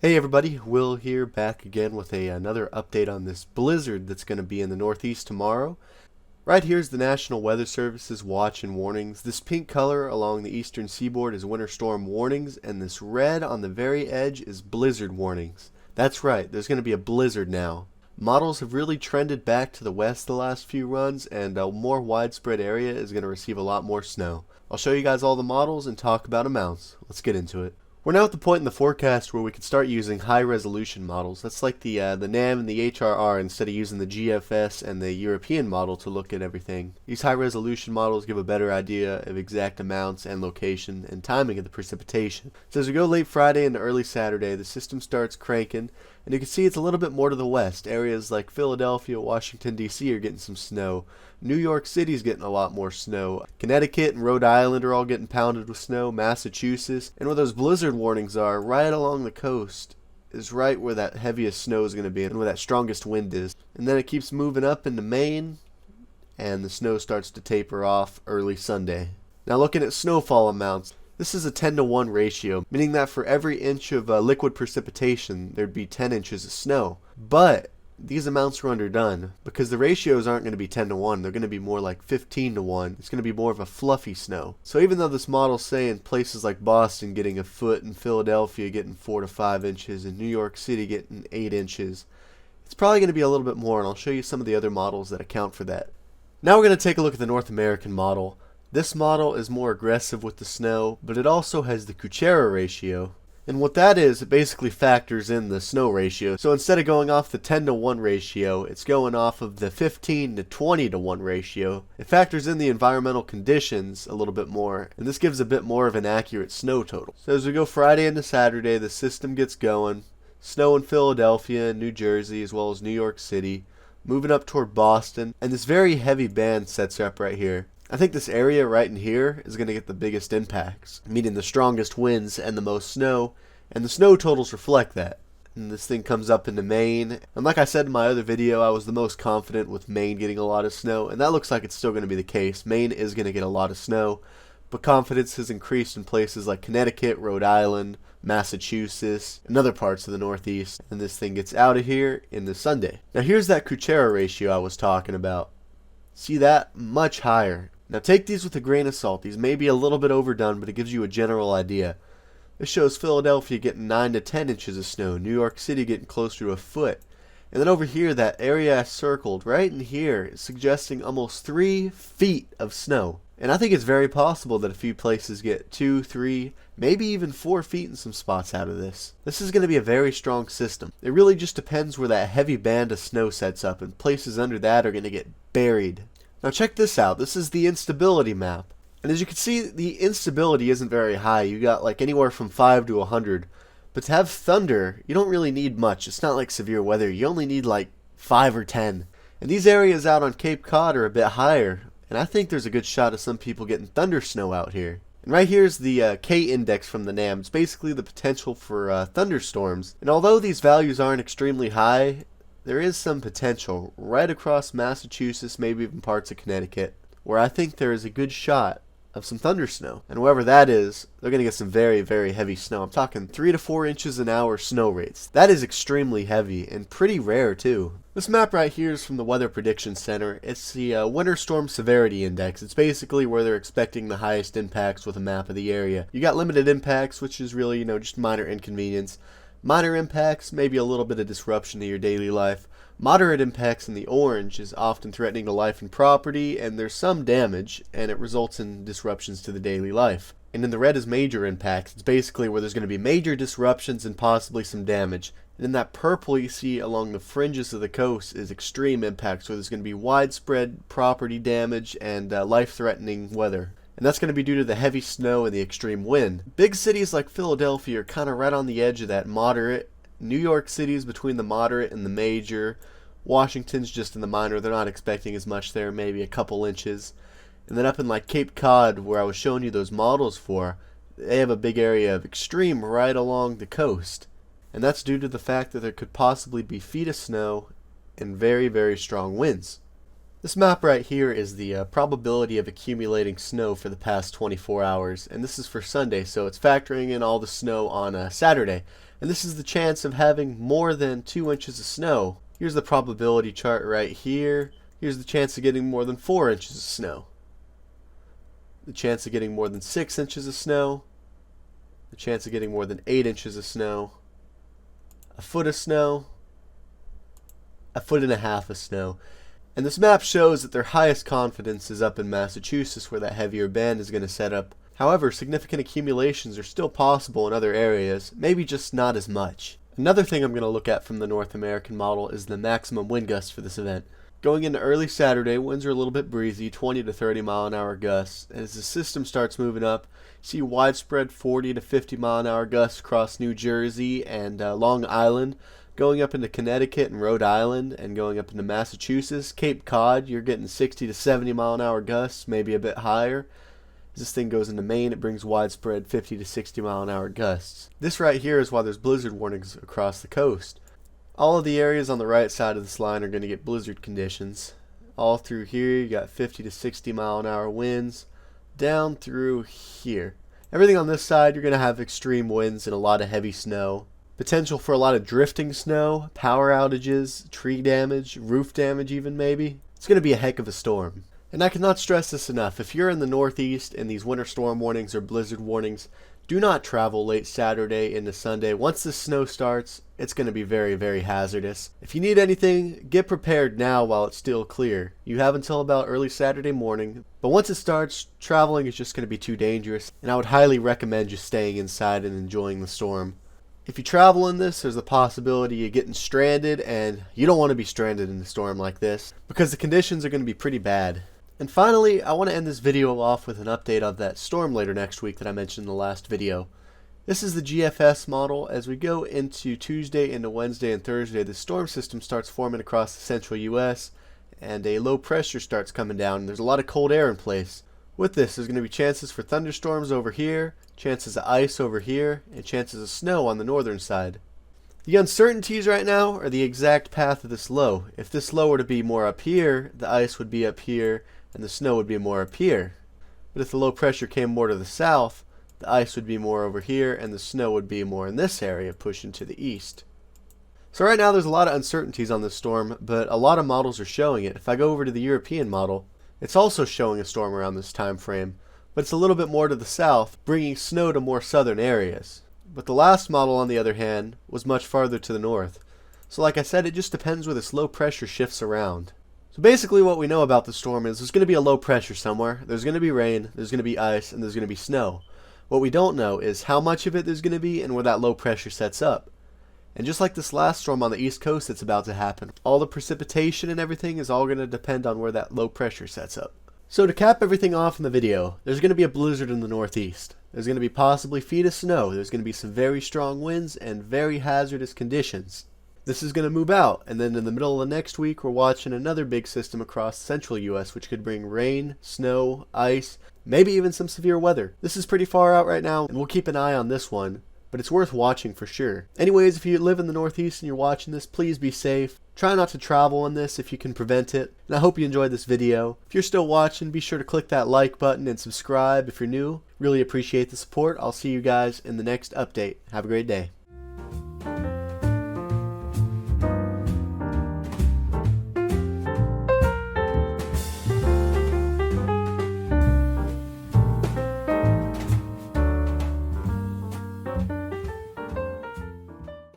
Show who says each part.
Speaker 1: Hey everybody, Will here, back again with another update on this blizzard that's going to be in the Northeast tomorrow. Right here is the National Weather Service's watch and warnings. This pink color along the eastern seaboard is winter storm warnings, and this red on the very edge is blizzard warnings. That's right, there's going to be a blizzard now. Models have really trended back to the west the last few runs, and a more widespread area is going to receive a lot more snow. I'll show you guys all the models and talk about amounts. Let's get into it. We're now at the point in the forecast where we can start using high-resolution models. That's like the NAM and the HRR instead of using the GFS and the European model to look at everything. These high-resolution models give a better idea of exact amounts and location and timing of the precipitation. So as we go late Friday into early Saturday, the system starts cranking, and you can see it's a little bit more to the west. Areas like Philadelphia, Washington, D.C. are getting some snow. New York City's getting a lot more snow. Connecticut and Rhode Island are all getting pounded with snow. Massachusetts. And where those blizzard warnings are, right along the coast, is right where that heaviest snow is going to be and where that strongest wind is. And then it keeps moving up into Maine, and the snow starts to taper off early Sunday. Now looking at snowfall amounts, this is a 10-to-1 ratio, meaning that for every inch of liquid precipitation, there'd be 10 inches of snow. But these amounts are underdone because the ratios aren't going to be 10-to-1. They're going to be more like 15-to-1. It's going to be more of a fluffy snow. So even though this model's saying places like Boston getting a foot and Philadelphia getting 4 to 5 inches and New York City getting 8 inches, it's probably going to be a little bit more, and I'll show you some of the other models that account for that. Now we're going to take a look at the North American model. This model is more aggressive with the snow, but it also has the Kuchera ratio. And what that is, it basically factors in the snow ratio. So instead of going off the 10-to-1 ratio, it's going off of the 15 to 20-to-1 ratio. It factors in the environmental conditions a little bit more, and this gives a bit more of an accurate snow total. So as we go Friday into Saturday, the system gets going. Snow in Philadelphia and New Jersey, as well as New York City. Moving up toward Boston, and this very heavy band sets up right here. I think this area right in here is going to get the biggest impacts, meaning the strongest winds and the most snow, and the snow totals reflect that. And this thing comes up into Maine, and like I said in my other video, I was the most confident with Maine getting a lot of snow, and that looks like it's still going to be the case. Maine is going to get a lot of snow, but confidence has increased in places like Connecticut, Rhode Island, Massachusetts, and other parts of the Northeast, and this thing gets out of here in the Sunday. Now here's that Kuchera ratio I was talking about. See that? Much higher. Now take these with a grain of salt. These may be a little bit overdone, but it gives you a general idea. This shows Philadelphia getting 9 to 10 inches of snow, New York City getting close to a foot. And then over here, that area I circled right in here is suggesting almost 3 feet of snow. And I think it's very possible that a few places get 2, 3, maybe even 4 feet in some spots out of this. This is going to be a very strong system. It really just depends where that heavy band of snow sets up, and places under that are going to get buried. Now check this out. This is the instability map. And as you can see, the instability isn't very high. You got like anywhere from 5 to 100. But to have thunder, you don't really need much. It's not like severe weather. You only need like 5 or 10. And these areas out on Cape Cod are a bit higher. And I think there's a good shot of some people getting thunder snow out here. And right here is the K-index from the NAM. It's basically the potential for thunderstorms. And although these values aren't extremely high, there is some potential right across Massachusetts, maybe even parts of Connecticut, where I think there is a good shot of some thunder snow. And wherever that is, they're going to get some very, very heavy snow. I'm talking 3 to 4 inches an hour snow rates. That is extremely heavy and pretty rare too. This map right here is from the Weather Prediction Center. It's the Winter Storm Severity Index. It's basically where they're expecting the highest impacts with a map of the area. You got limited impacts, which is really, just minor inconvenience. Minor impacts, maybe a little bit of disruption to your daily life. Moderate impacts in the orange is often threatening to life and property, and there's some damage, and it results in disruptions to the daily life. And in the red is major impacts. It's basically where there's going to be major disruptions and possibly some damage. And in that purple you see along the fringes of the coast is extreme impacts, where there's going to be widespread property damage and life-threatening weather. And that's going to be due to the heavy snow and the extreme wind. Big cities like Philadelphia are kind of right on the edge of that moderate. New York City is between the moderate and the major. Washington's just in the minor. They're not expecting as much there, maybe a couple inches. And then up in like Cape Cod, where I was showing you those models for, they have a big area of extreme right along the coast. And that's due to the fact that there could possibly be feet of snow and very, very strong winds. This map right here is the probability of accumulating snow for the past 24 hours, and this is for Sunday, so it's factoring in all the snow on Saturday. And this is the chance of having more than 2 inches of snow. Here's the probability chart right here. Here's the chance of getting more than 4 inches of snow. The chance of getting more than 6 inches of snow. The chance of getting more than 8 inches of snow. A foot of snow. A foot and a half of snow. And this map shows that their highest confidence is up in Massachusetts, where that heavier band is going to set up. However, significant accumulations are still possible in other areas, maybe just not as much. Another thing I'm going to look at from the North American model is the maximum wind gusts for this event. Going into early Saturday, winds are a little bit breezy, 20 to 30 mile an hour gusts, and as the system starts moving up, you see widespread 40 to 50 mile an hour gusts across New Jersey and Long Island. Going up into Connecticut and Rhode Island, and going up into Massachusetts, Cape Cod, you're getting 60 to 70 mile an hour gusts, maybe a bit higher. As this thing goes into Maine, it brings widespread 50 to 60 mile an hour gusts. This right here is why there's blizzard warnings across the coast. All of the areas on the right side of this line are going to get blizzard conditions. All through here, you got 50 to 60 mile an hour winds, down through here. Everything on this side, you're going to have extreme winds and a lot of heavy snow. Potential for a lot of drifting snow, power outages, tree damage, roof damage even maybe. It's going to be a heck of a storm. And I cannot stress this enough, if you're in the Northeast and these winter storm warnings or blizzard warnings, do not travel late Saturday into Sunday. Once the snow starts, it's going to be very, very hazardous. If you need anything, get prepared now while it's still clear. You have until about early Saturday morning, but once it starts, traveling is just going to be too dangerous, and I would highly recommend you staying inside and enjoying the storm. If you travel in this, there's a possibility of getting stranded, and you don't want to be stranded in a storm like this because the conditions are going to be pretty bad. And finally, I want to end this video off with an update of that storm later next week that I mentioned in the last video. This is the GFS model. As we go into Tuesday, into Wednesday and Thursday, the storm system starts forming across the central US, and a low pressure starts coming down, and there's a lot of cold air in place. With this, there's going to be chances for thunderstorms over here, chances of ice over here, and chances of snow on the northern side. The uncertainties right now are the exact path of this low. If this low were to be more up here, the ice would be up here, and the snow would be more up here. But if the low pressure came more to the south, the ice would be more over here, and the snow would be more in this area, pushing to the east. So right now there's a lot of uncertainties on this storm, but a lot of models are showing it. If I go over to the European model, it's also showing a storm around this time frame, but it's a little bit more to the south, bringing snow to more southern areas. But the last model, on the other hand, was much farther to the north. So like I said, it just depends where this low pressure shifts around. So basically what we know about the storm is there's going to be a low pressure somewhere, there's going to be rain, there's going to be ice, and there's going to be snow. What we don't know is how much of it there's going to be and where that low pressure sets up. And just like this last storm on the east coast that's about to happen, all the precipitation and everything is all going to depend on where that low pressure sets up. So to cap everything off in the video, there's going to be a blizzard in the northeast. There's going to be possibly feet of snow. There's going to be some very strong winds and very hazardous conditions. This is going to move out, and then in the middle of the next week we're watching another big system across central US which could bring rain, snow, ice, maybe even some severe weather. This is pretty far out right now, and we'll keep an eye on this one. But it's worth watching for sure. Anyways, if you live in the Northeast and you're watching this, please be safe. Try not to travel in this if you can prevent it. And I hope you enjoyed this video. If you're still watching, be sure to click that like button and subscribe if you're new. Really appreciate the support. I'll see you guys in the next update. Have a great day.